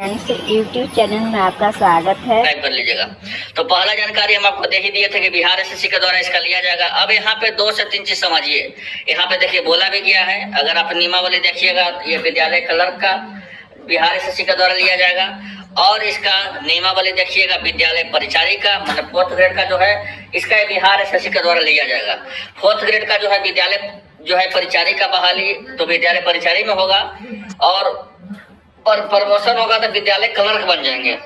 Friends, YouTube channel में आपका स्वागत है। टाइप कर लीजिएगा। तो पहला जानकारी हम आपको दे ही दिए थे कि बिहार एसएससी के द्वारा इसका लिया जाएगा। अब यहाँ पे 2 से 3 चीज समझिए। यहाँ पे देखिए बोला भी गया है, अगर आप नियमावली देखिएगा, ये विद्यालय क्लर्क का बिहार एसएससी के द्वारा लिया जाएगा। और इसका नियमावली देखिएगा विद्यालय परिचारी का, मतलब 4th ग्रेड का जो है, इसका बिहार एसएससी के द्वारा लिया जाएगा। 4th ग्रेड का जो है विद्यालय जो है परिचारी का बहाली तो विद्यालय परिचारी में होगा, और प्रमोशन होगा तो विद्यालय क्लर्क बन जाएंगे।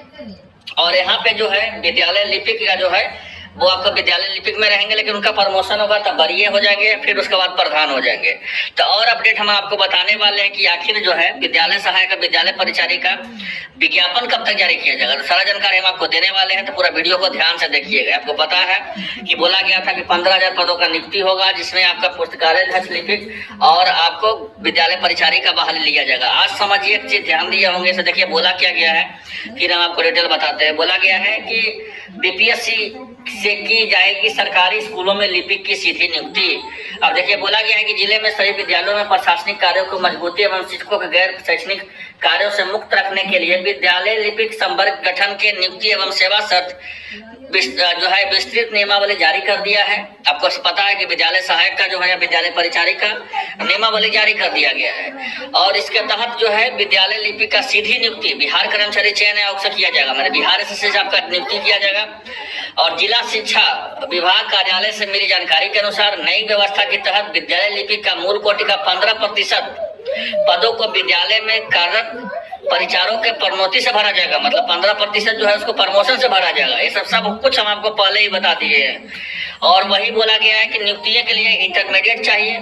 और यहाँ पे जो है विद्यालय लिपिक का जो है वो आपका विद्यालय लिपिक में रहेंगे, लेकिन उनका प्रमोशन होगा तब वरीय हो जाएंगे, फिर उसके बाद प्रधान हो जाएंगे। तो और अपडेट हम आपको बताने वाले हैं कि आखिर जो है विद्यालय सहायक विद्यालय परिचारी का विज्ञापन कब तक जारी किया जाएगा। तो सारा जानकारी हम आपको देने वाले हैं, तो पूरा वीडियो को ध्यान से देखिएगा। आपको पता है कि बोला गया था कि 15,000 पदों का नियुक्ति होगा, जिसमें आपका पुस्तकालय अध्यक्ष लिपिक और आपको विद्यालय परिचारी का बहाली लिया जाएगा। आज समझिए, एक चीज ध्यान दिए होंगे। से देखिए बोला क्या गया है, फिर हम आपको डिटेल बताते हैं। बोला गया है कि बीपीएससी से की जाएगी सरकारी स्कूलों में लिपिक की सीधी नियुक्ति। अब देखिए बोला गया है कि जिले में सभी विद्यालयों में प्रशासनिक कार्यों को मजबूती एवं शिक्षकों के गैर शैक्षणिक कार्यों से मुक्त रखने के लिए विद्यालय लिपिक संवर्ग गठन के नियुक्ति एवं सेवा शर्त जो है विस्तृत नियमावली जारी कर दिया है। आपको पता है कि विद्यालय सहायक का जो है विद्यालय परिचारी का नियमावली जारी कर दिया गया है। और इसके तहत जो है विद्यालय लिपिक का सीधी नियुक्ति बिहार कर्मचारी चयन आयोग से किया जाएगा, मतलब बिहार एसएससी से आपका नियुक्ति किया जाएगा। और जिला शिक्षा विभाग कार्यालय से मिली जानकारी के अनुसार नई व्यवस्था के तहत विद्यालय लिपिक का मूल कोटि का 15% पदों को विद्यालय में कार्यरत परिचारों के प्रोन्नति से भरा जाएगा, मतलब 15% जो है उसको प्रमोशन से भरा जाएगा। ये सब कुछ हम आपको पहले ही बता दिए हैं। और वही बोला गया है कि नियुक्ति के लिए इंटरमीडिएट चाहिए,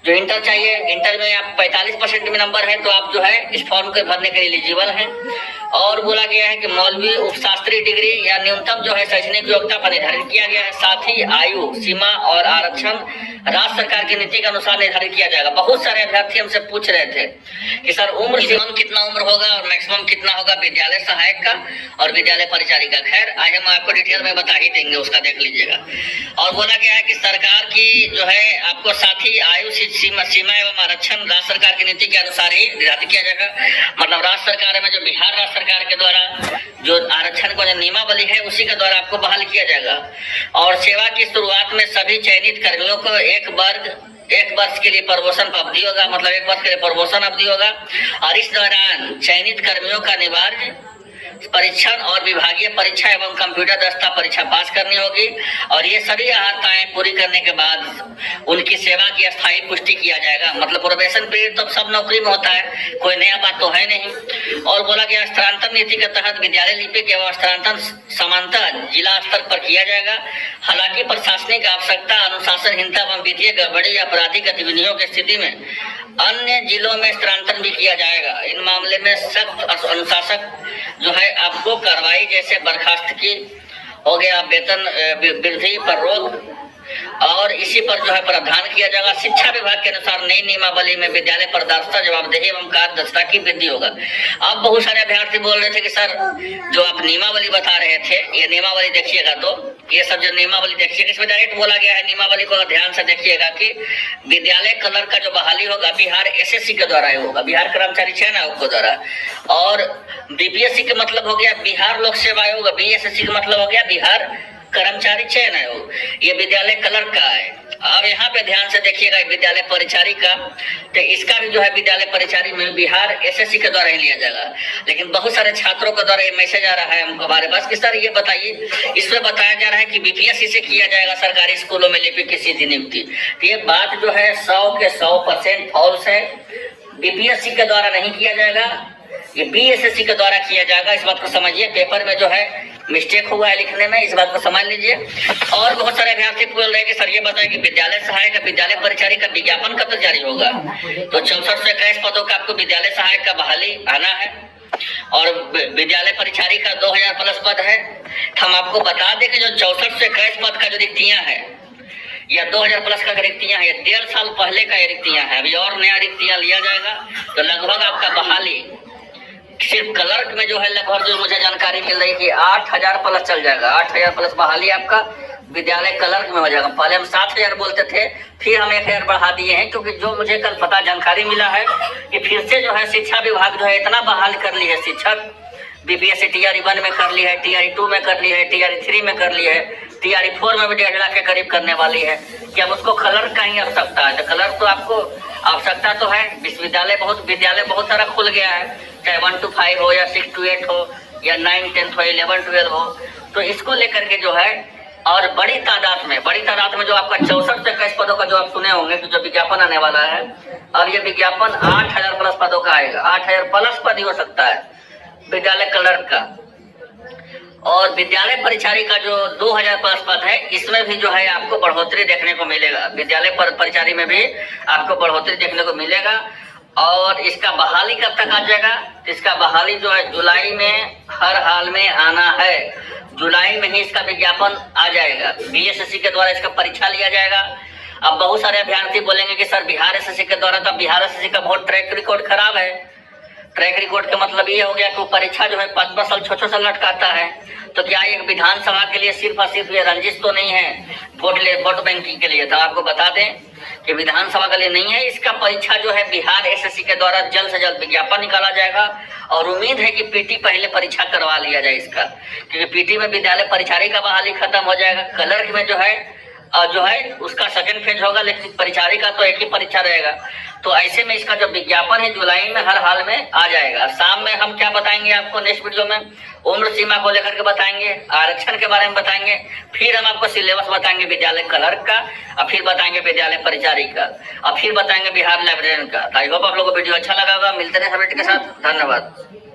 जो इंटर चाहिए। इंटर में आप 45% में नंबर है तो आप जो है इस फॉर्म के भरने के लिए एलिजिबल हैं। और बोला गया है कि मौलवी उपशास्त्री डिग्री या न्यूनतम जो है शैक्षणिक योग्यता पर निर्धारित किया गया है। साथ ही आयु सीमा और आरक्षण राज्य सरकार की नीति के अनुसार निर्धारित किया जाएगा। बहुत सारे अभ्यर्थी हमसे पूछ रहे थे कि सर उम्र मिनिमम कितना उम्र होगा और मैक्सिमम कितना होगा विद्यालय सहायक का और विद्यालय परिचारी का। खैर आज हम आपको डिटेल में बता ही देंगे, उसका देख लीजिएगा। और बोला गया है कि सरकार की जो है आपको साथ ही आयु सीमा एवं आरक्षण राज्य सरकार की नीति के अनुसार ही निर्धारित किया जाएगा। मतलब राज्य सरकार में जो बिहार राज्य सरकार के द्वारा जो आरक्षण को जो नियमावली है उसी के द्वारा आपको बहाल किया जाएगा। और सेवा की शुरुआत में सभी चयनित कर्मियों को एक वर्ष के लिए प्रमोशन अवधि होगा, मतलब 1 वर्ष के लिए प्रमोशन अवधि होगा। और इस दौरान चयनित कर्मियों का अनिवार्य परीक्षण और विभागीय परीक्षा एवं कंप्यूटर दस्ता परीक्षा पास करनी होगी। और ये सभी अहर्ताएं पूरी करने के बाद उनकी सेवा की अस्थायी पुष्टि किया जाएगा। मतलब प्रोबेशन पीरियड तो सब नौकरी में होता है, कोई नया बात तो है नहीं। और बोला गया स्थानांतरण नीति के तहत विद्यालय लिपिक एवं स्थानांतरण समांतर जिला स्तर पर किया जाएगा। हालांकि प्रशासनिक आवश्यकता, अनुशासनहीनता एवं वित्तीय गड़बड़ी या आपराधिक गतिविधियों की स्थिति में अन्य जिलों में स्थानांतरण भी किया जाएगा। इन मामले में सख्त अनुशासक जो है आपको कार्रवाई जैसे बर्खास्त की हो गया, वेतन वृद्धि पर रोक, और इसी पर जो है प्रावधान किया जाएगा। शिक्षा विभाग के अनुसार नई नियमावली में विद्यालय पारदर्शिता, जवाबदेही एवं कार्यदक्षता की वृद्धि होगा। अब बहुत सारे अभ्यर्थी बोल रहे थे कि सर जो आप नियमावली बता रहे थे, ये नियमावली देखिएगा, तो ये सब जो नियमावली देखिएगा इसमें डायरेक्ट बोला गया है। नियमावली को ध्यान से देखिएगा कि विद्यालय क्लर्क का जो बहाली होगा बिहार एसएससी के द्वारा होगा, बिहार कर्मचारी चयन आयोग के द्वारा। और बीपीएससी का मतलब हो गया बिहार लोक सेवा आयोग, बीएसएससी का मतलब हो गया बिहार कर्मचारी चयन आयोग। ये विद्यालय क्लर्क का है। अब यहाँ पे ध्यान से देखिएगा विद्यालय परिचारी का, तो इसका भी जो है विद्यालय परिचारी में बिहार एसएससी के द्वारा ही लिया जाएगा। लेकिन बहुत सारे छात्रों के द्वारा ये मैसेज आ रहा है हमको हमारे पास कि सर ये बताइए, इसमें बताया जा रहा है कि बीपीएससी से किया जाएगा सरकारी स्कूलों में लिपिक की सीधी नियुक्ति। तो ये बात जो है 100 के 100% फॉल्स है। बीपीएससी के द्वारा नहीं किया जाएगा, ये बीएसएससी के द्वारा किया जाएगा। इस बात को समझिए, पेपर में जो है मिस्टेक हुआ है लिखने में, इस बात को समझ लीजिए। और बहुत सारे अभ्यर्थी बोल रहे हैं कि सर ये बताएं कि विद्यालय सहायक का विद्यालय परिचारी का विज्ञापन कब तक जारी होगा। तो 64 से 21 पदों का आपको विद्यालय सहायक का बहाली आना है। और विद्यालय परिचारी का 2000 प्लस पद है। हम आपको बता दें कि जो 64 से 21 पद का जो रिक्तियां है या 2000 प्लस का रिक्तियां है, 1.5 साल पहले का ये रिक्तियां है। अभी और नया रिक्तियां लिया जाएगा, तो लगभग आपका बहाली सिर्फ क्लर्क में जो है लगभग जो मुझे जानकारी मिल रही है कि 8000 प्लस चल जाएगा। 8000 प्लस बहाली आपका विद्यालय क्लर्क में हो जाएगा। पहले हम 7,000 बोलते थे, फिर हम 1,000 बढ़ा दिए हैं, क्योंकि जो मुझे कल पता जानकारी मिला है कि फिर से जो है शिक्षा विभाग जो है इतना बहाल कर ली है शिक्षक, बीपीएससी टीआरई 1 में कर ली है, टीआरई 2 में कर ली है, टीआरई 3 में कर ली है, टीआरई 4 में भी 1.5 लाख के करीब करने वाली है कि अब उसको क्लर्क का ही आवश्यकता है। तो क्लर्क तो आपको आवश्यकता तो है। विद्यालय बहुत सारा खुल गया है, चाहे 1 to 5 हो या 6 to 8 हो या 9, 10 हो, 11, 12 हो। तो इसको लेकर के जो है और बड़ी तादाद में जो आपका 64 से 21 पदों का जो आप सुने होंगे कि जो विज्ञापन आने वाला है, और ये विज्ञापन 8,000 प्लस पदों का आएगा। 8,000 प्लस पद ही हो सकता है विद्यालय क्लर्क का। और विद्यालय परिचारी का जो 2,000 प्लस पद है, इसमें भी जो है आपको बढ़ोतरी देखने को मिलेगा। विद्यालय परिचारी में भी आपको बढ़ोतरी देखने को मिलेगा। और इसका बहाली कब तक आ जाएगा? इसका बहाली जो है जुलाई में हर हाल में आना है। जुलाई में ही इसका विज्ञापन आ जाएगा। बीएसएससी के द्वारा इसका परीक्षा लिया जाएगा। अब बहुत सारे अभ्यर्थी बोलेंगे कि सर बिहार एसएससी के द्वारा, तो बिहार एसएससी का बहुत ट्रैक रिकॉर्ड खराब है। ट्रैक रिकॉर्ड का मतलब ये हो गया कि वो परीक्षा जो है 5-5 साल 6-6 साल लटकाता है। तो क्या एक विधानसभा के लिए सिर्फ और सिर्फ ये रंजिश तो नहीं है वोट बैंकिंग के लिए? तो आपको बता दें कि विधानसभा के लिए नहीं है। इसका परीक्षा जो है बिहार एसएससी के द्वारा जल्द से जल्द विज्ञापन निकाला जाएगा। और उम्मीद है कि पीटी पहले परीक्षा करवा लिया जाए इसका, क्योंकि पीटी में विद्यालय परिचारी का बहाली खत्म हो जाएगा। क्लर्क में जो है उसका सेकंड फेज होगा, लेकिन परिचारी का तो एक ही परीक्षा रहेगा। तो ऐसे में इसका जो विज्ञापन है जुलाई में हर हाल में आ जाएगा। शाम में हम क्या बताएंगे आपको नेक्स्ट वीडियो में, उम्र सीमा को लेकर के बताएंगे, आरक्षण के बारे में बताएंगे, फिर हम आपको सिलेबस बताएंगे विद्यालय क्लर्क का, और फिर बताएंगे विद्यालय परिचारी का, और फिर बताएंगे बिहार लाइब्रेरियन का। आई होप आप लोगों को वीडियो अच्छा लगा होगा। मिलते हैं अपडेट के साथ। धन्यवाद।